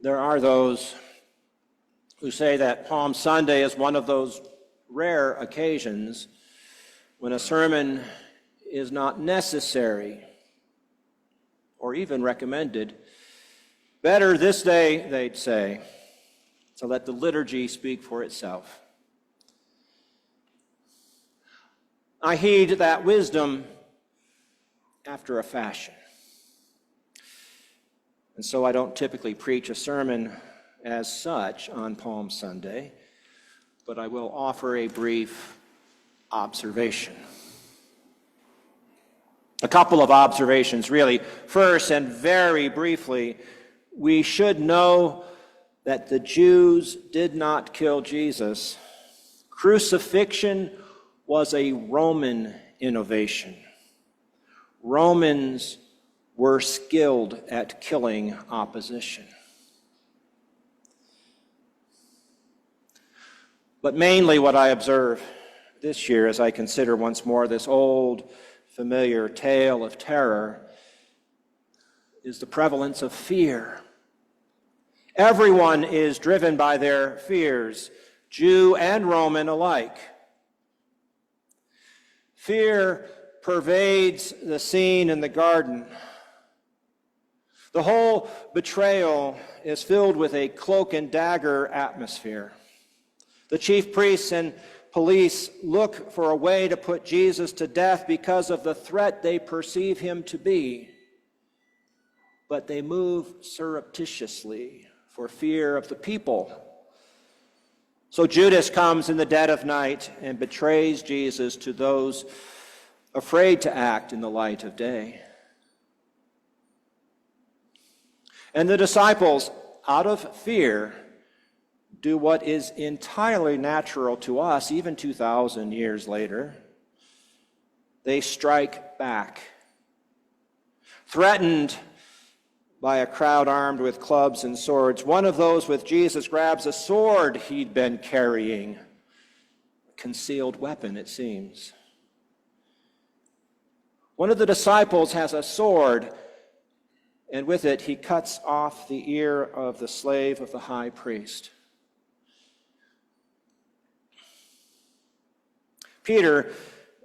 There are those who say that Palm Sunday is one of those rare occasions when a sermon is not necessary or even recommended. Better this day, they'd say, to let the liturgy speak for itself. I heed that wisdom after a fashion. And so I don't typically preach a sermon as such on Palm Sunday, but I will offer a brief observation. A couple of observations, really. First, and very briefly, we should know that the Jews did not kill Jesus. Crucifixion was a Roman innovation. Romans were skilled at killing opposition. But mainly what I observe this year as I consider once more this old, familiar tale of terror is the prevalence of fear. Everyone is driven by their fears, Jew and Roman alike. Fear pervades the scene in the garden. The whole betrayal is filled with a cloak and dagger atmosphere. The chief priests and police look for a way to put Jesus to death because of the threat they perceive him to be. But they move surreptitiously for fear of the people. So Judas comes in the dead of night and betrays Jesus to those afraid to act in the light of day. And the disciples, out of fear, do what is entirely natural to us, even 2,000 years later. They strike back. Threatened by a crowd armed with clubs and swords, one of those with Jesus grabs a sword he'd been carrying. A concealed weapon, it seems. One of the disciples has a sword, and with it he cuts off the ear of the slave of the high priest. Peter,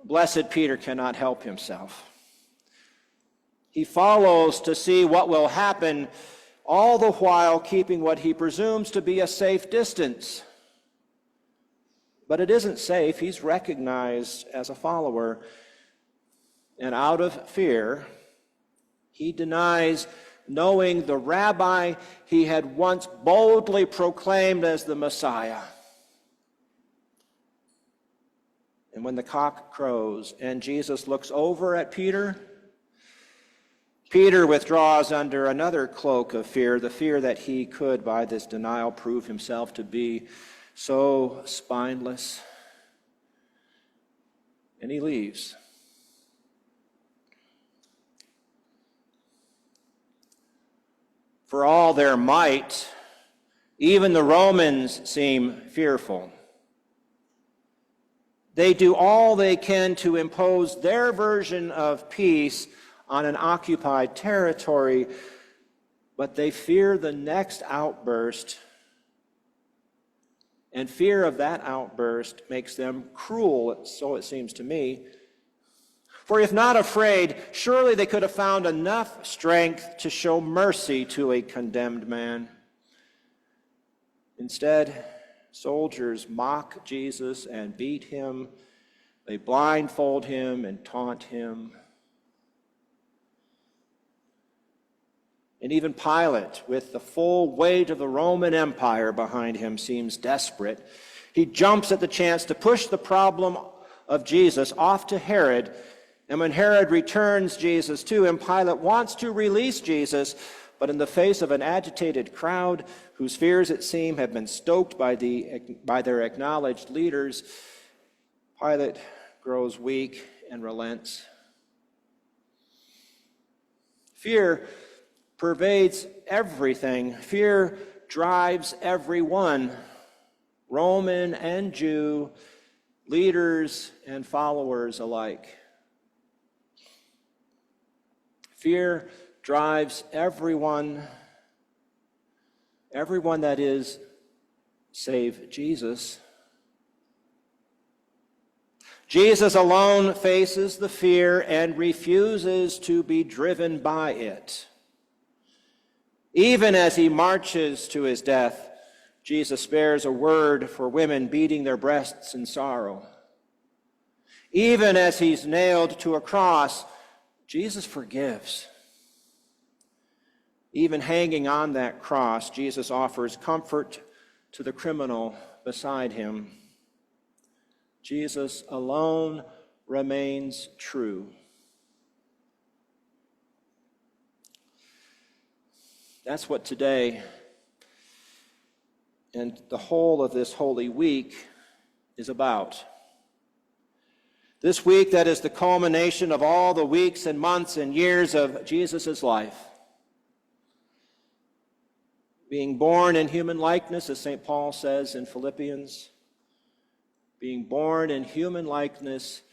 blessed Peter, cannot help himself. He follows to see what will happen, all the while keeping what he presumes to be a safe distance. But it isn't safe. He's recognized as a follower. And out of fear, he denies knowing the rabbi he had once boldly proclaimed as the Messiah. And when the cock crows and Jesus looks over at Peter, Peter withdraws under another cloak of fear, the fear that he could, by this denial, prove himself to be so spineless. And he leaves. For all their might, even the Romans seem fearful. They do all they can to impose their version of peace on an occupied territory, but they fear the next outburst, and fear of that outburst makes them cruel, so it seems to me. For if not afraid, surely they could have found enough strength to show mercy to a condemned man. Instead, soldiers mock Jesus and beat him. They blindfold him and taunt him. And even Pilate, with the full weight of the Roman Empire behind him, seems desperate. He jumps at the chance to push the problem of Jesus off to Herod. And when Herod returns Jesus to him, Pilate wants to release Jesus, but in the face of an agitated crowd, whose fears, it seems, have been stoked by their acknowledged leaders, Pilate grows weak and relents. Fear pervades everything. Fear drives everyone, Roman and Jew, leaders and followers alike. Fear drives everyone, Everyone, that is, save Jesus. Jesus alone faces the fear and refuses to be driven by it. Even as he marches to his death, Jesus spares a word for women beating their breasts in sorrow. Even as he's nailed to a cross, Jesus forgives. Even hanging on that cross, Jesus offers comfort to the criminal beside him. Jesus alone remains true. That's what today and the whole of this Holy Week is about. This week that is the culmination of all the weeks and months and years of Jesus' life. Being born in human likeness, as St. Paul says in Philippians, being born in human likeness,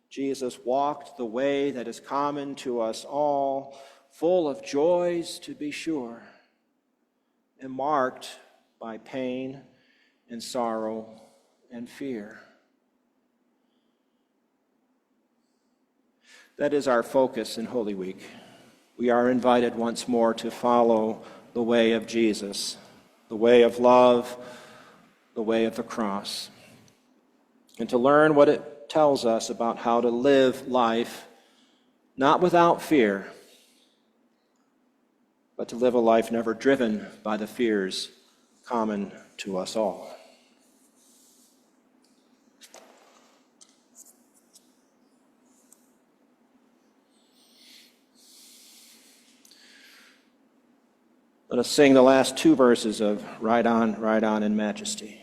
Jesus walked the way that is common to us all, full of joys, to be sure, and marked by pain and sorrow and fear. That is our focus in Holy Week. We are invited once more to follow the way of Jesus, the way of love, the way of the cross, and to learn what it tells us about how to live life, not without fear, but to live a life never driven by the fears common to us all. Let us sing the last two verses of Ride On in Majesty.